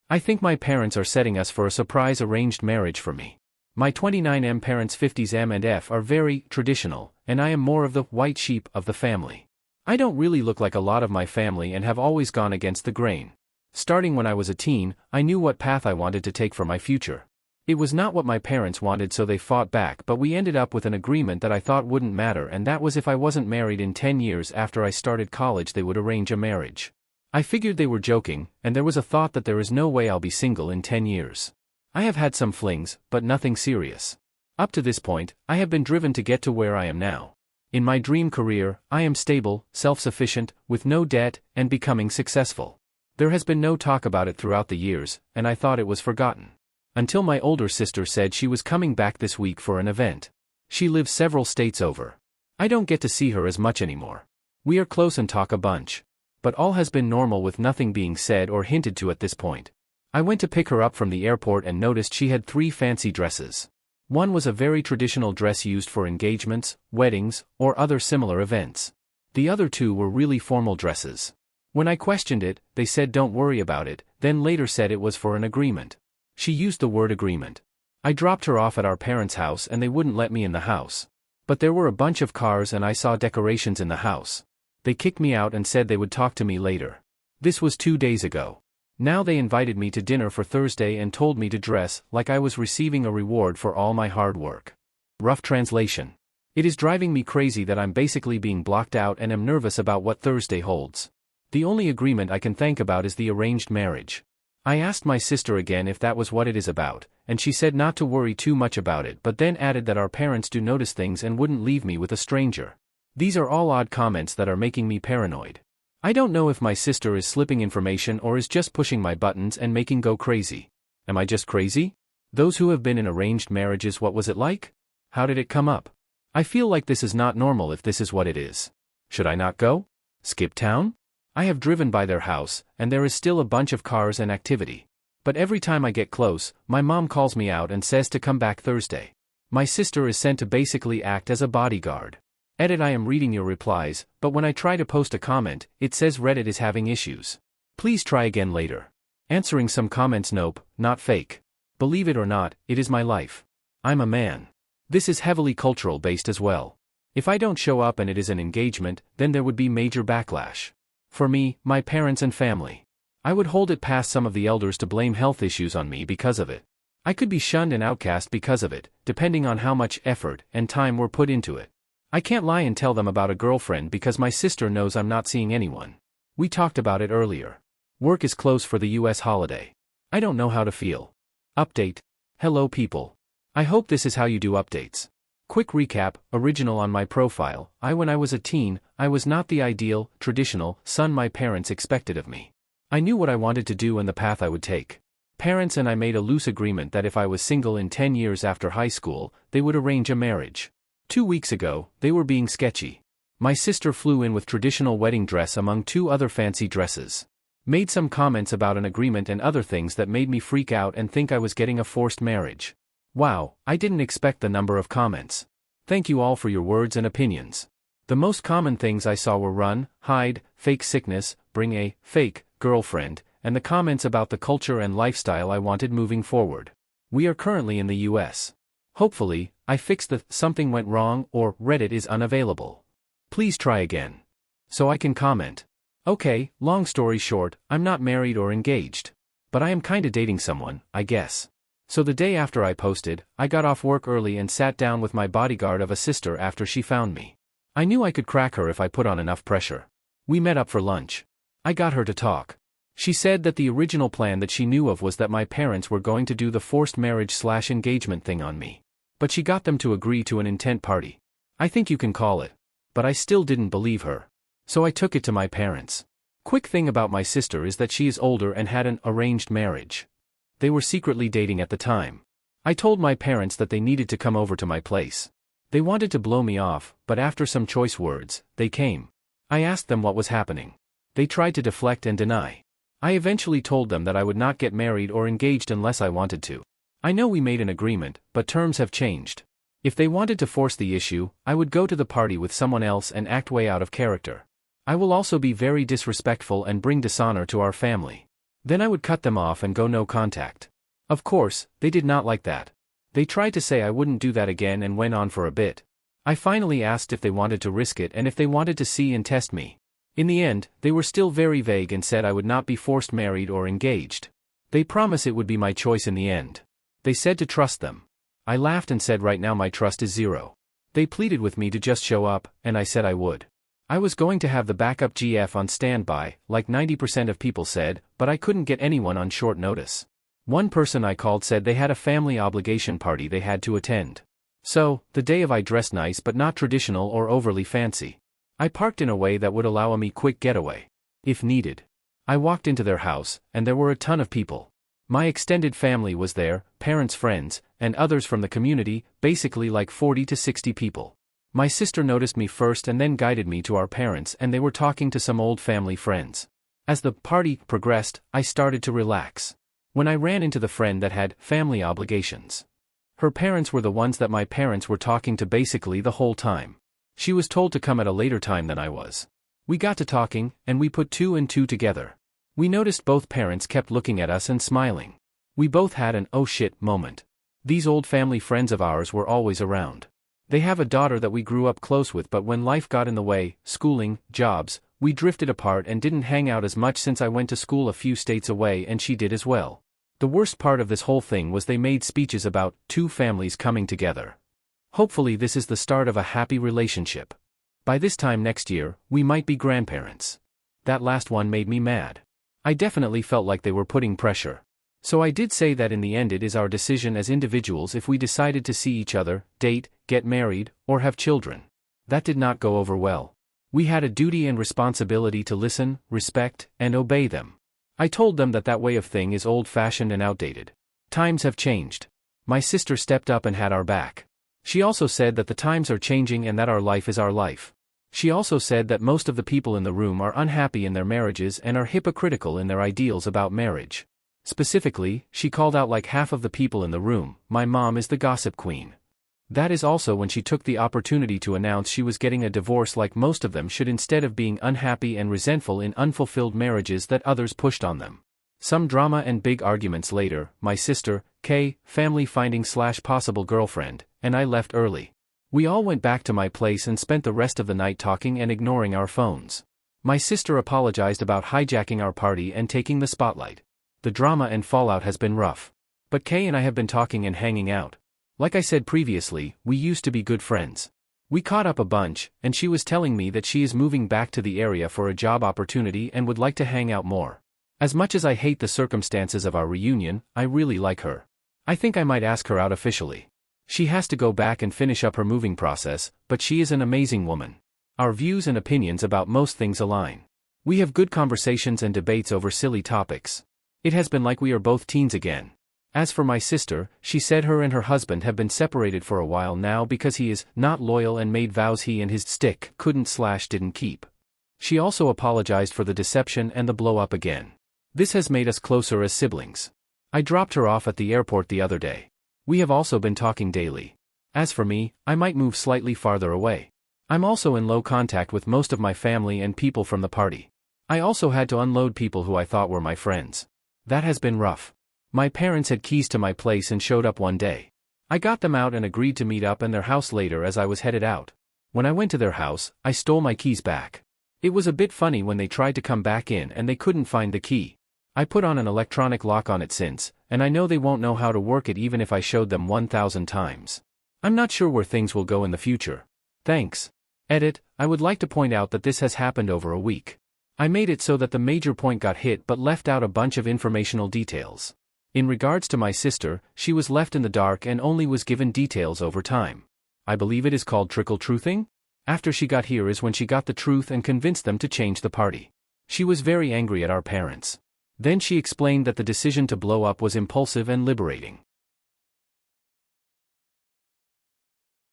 I think my parents are setting us for a surprise arranged marriage for me. My 29M parents' 50s M and F are very traditional, and I am more of the white sheep of the family. I don't really look like a lot of my family and have always gone against the grain. Starting when I was a teen, I knew what path I wanted to take for my future. It was not what my parents wanted, so they fought back, but we ended up with an agreement that I thought wouldn't matter, and that was if I wasn't married in 10 years after I started college they would arrange a marriage. I figured they were joking, and there was a thought that there is no way I'll be single in 10 years. I have had some flings, but nothing serious. Up to this point, I have been driven to get to where I am now. In my dream career, I am stable, self-sufficient, with no debt, and becoming successful. There has been no talk about it throughout the years, and I thought it was forgotten. Until my older sister said she was coming back this week for an event. She lives several states over. I don't get to see her as much anymore. We are close and talk a bunch. But all has been normal with nothing being said or hinted to at this point. I went to pick her up from the airport and noticed she had 3 fancy dresses. One was a very traditional dress used for engagements, weddings, or other similar events. The other 2 were really formal dresses. When I questioned it, they said don't worry about it, then later said it was for an agreement. She used the word agreement. I dropped her off at our parents' house and they wouldn't let me in the house. But there were a bunch of cars and I saw decorations in the house. They kicked me out and said they would talk to me later. This was 2 days ago. Now they invited me to dinner for Thursday and told me to dress like I was receiving a reward for all my hard work. Rough translation. It is driving me crazy that I'm basically being blocked out and am nervous about what Thursday holds. The only agreement I can think about is the arranged marriage. I asked my sister again if that was what it is about, and she said not to worry too much about it, but then added that our parents do notice things and wouldn't leave me with a stranger. These are all odd comments that are making me paranoid. I don't know if my sister is slipping information or is just pushing my buttons and making go crazy. Am I just crazy? Those who have been in arranged marriages, what was it like? How did it come up? I feel like this is not normal if this is what it is. Should I not go? Skip town? I have driven by their house, and there is still a bunch of cars and activity. But every time I get close, my mom calls me out and says to come back Thursday. My sister is sent to basically act as a bodyguard. Edit: I am reading your replies, but when I try to post a comment, it says Reddit is having issues. Please try again later. Answering some comments: nope, not fake. Believe it or not, it is my life. I'm a man. This is heavily cultural based as well. If I don't show up and it is an engagement, then there would be major backlash. For me, my parents and family. I would hold it past some of the elders to blame health issues on me because of it. I could be shunned and outcast because of it, depending on how much effort and time were put into it. I can't lie and tell them about a girlfriend because my sister knows I'm not seeing anyone. We talked about it earlier. Work is closed for the US holiday. I don't know how to feel. Update. Hello people. I hope this is how you do updates. Quick recap: original on my profile, when I was a teen, I was not the ideal, traditional son my parents expected of me. I knew what I wanted to do and the path I would take. Parents and I made a loose agreement that if I was single in 10 years after high school, they would arrange a marriage. 2 weeks ago, they were being sketchy. My sister flew in with traditional wedding dress among 2 other fancy dresses. Made some comments about an agreement and other things that made me freak out and think I was getting a forced marriage. Wow, I didn't expect the number of comments. Thank you all for your words and opinions. The most common things I saw were run, hide, fake sickness, bring a fake girlfriend, and the comments about the culture and lifestyle I wanted moving forward. We are currently in the US. Hopefully, I fixed the something went wrong or Reddit is unavailable. Please try again. So I can comment. Okay, long story short, I'm not married or engaged. But I am kinda dating someone, I guess. So the day after I posted, I got off work early and sat down with my bodyguard of a sister after she found me. I knew I could crack her if I put on enough pressure. We met up for lunch. I got her to talk. She said that the original plan that she knew of was that my parents were going to do the forced marriage/engagement thing on me. But she got them to agree to an intent party. I think you can call it. But I still didn't believe her. So I took it to my parents. Quick thing about my sister is that she is older and had an arranged marriage. They were secretly dating at the time. I told my parents that they needed to come over to my place. They wanted to blow me off, but after some choice words, they came. I asked them what was happening. They tried to deflect and deny. I eventually told them that I would not get married or engaged unless I wanted to. I know we made an agreement, but terms have changed. If they wanted to force the issue, I would go to the party with someone else and act way out of character. I will also be very disrespectful and bring dishonor to our family. Then I would cut them off and go no contact. Of course, they did not like that. They tried to say I wouldn't do that again and went on for a bit. I finally asked if they wanted to risk it and if they wanted to see and test me. In the end, they were still very vague and said I would not be forced married or engaged. They promised it would be my choice in the end. They said to trust them. I laughed and said right now my trust is zero. They pleaded with me to just show up, and I said I would. I was going to have the backup GF on standby, like 90% of people said, but I couldn't get anyone on short notice. One person I called said they had a family obligation party they had to attend. So, the day of I dressed nice but not traditional or overly fancy. I parked in a way that would allow me quick getaway. If needed. I walked into their house, and there were a ton of people. My extended family was there, parents' friends, and others from the community, basically like 40 to 60 people. My sister noticed me first and then guided me to our parents, and they were talking to some old family friends. As the party progressed, I started to relax. When I ran into the friend that had family obligations. Her parents were the ones that my parents were talking to basically the whole time. She was told to come at a later time than I was. We got to talking, and we put two and two together. We noticed both parents kept looking at us and smiling. We both had an oh shit moment. These old family friends of ours were always around. They have a daughter that we grew up close with, but when life got in the way, schooling, jobs, we drifted apart and didn't hang out as much since I went to school a few states away and she did as well. The worst part of this whole thing was they made speeches about two families coming together. Hopefully this is the start of a happy relationship. By this time next year, we might be grandparents. That last one made me mad. I definitely felt like they were putting pressure. So I did say that in the end it is our decision as individuals if we decided to see each other, date, get married, or have children. That did not go over well. We had a duty and responsibility to listen, respect, and obey them. I told them that way of thing is old-fashioned and outdated. Times have changed. My sister stepped up and had our back. She also said that the times are changing and that our life is our life. She also said that most of the people in the room are unhappy in their marriages and are hypocritical in their ideals about marriage. Specifically, she called out like half of the people in the room, my mom is the gossip queen. That is also when she took the opportunity to announce she was getting a divorce, like most of them should, instead of being unhappy and resentful in unfulfilled marriages that others pushed on them. Some drama and big arguments later, my sister, Kay, family finding / possible girlfriend, and I left early. We all went back to my place and spent the rest of the night talking and ignoring our phones. My sister apologized about hijacking our party and taking the spotlight. The drama and fallout has been rough. But Kay and I have been talking and hanging out. Like I said previously, we used to be good friends. We caught up a bunch, and she was telling me that she is moving back to the area for a job opportunity and would like to hang out more. As much as I hate the circumstances of our reunion, I really like her. I think I might ask her out officially. She has to go back and finish up her moving process, but she is an amazing woman. Our views and opinions about most things align. We have good conversations and debates over silly topics. It has been like we are both teens again. As for my sister, she said her and her husband have been separated for a while now because he is not loyal and made vows he and his stick didn't keep. She also apologized for the deception and the blow up again. This has made us closer as siblings. I dropped her off at the airport the other day. We have also been talking daily. As for me, I might move slightly farther away. I'm also in low contact with most of my family and people from the party. I also had to unload people who I thought were my friends. That has been rough. My parents had keys to my place and showed up one day. I got them out and agreed to meet up in their house later as I was headed out. When I went to their house, I stole my keys back. It was a bit funny when they tried to come back in and they couldn't find the key. I put on an electronic lock on it since, and I know they won't know how to work it even if I showed them 1,000 times. I'm not sure where things will go in the future. Thanks. Edit, I would like to point out that this has happened over a week. I made it so that the major point got hit but left out a bunch of informational details. In regards to my sister, she was left in the dark and only was given details over time. I believe it is called trickle-truthing? After she got here is when she got the truth and convinced them to change the party. She was very angry at our parents. Then she explained that the decision to blow up was impulsive and liberating.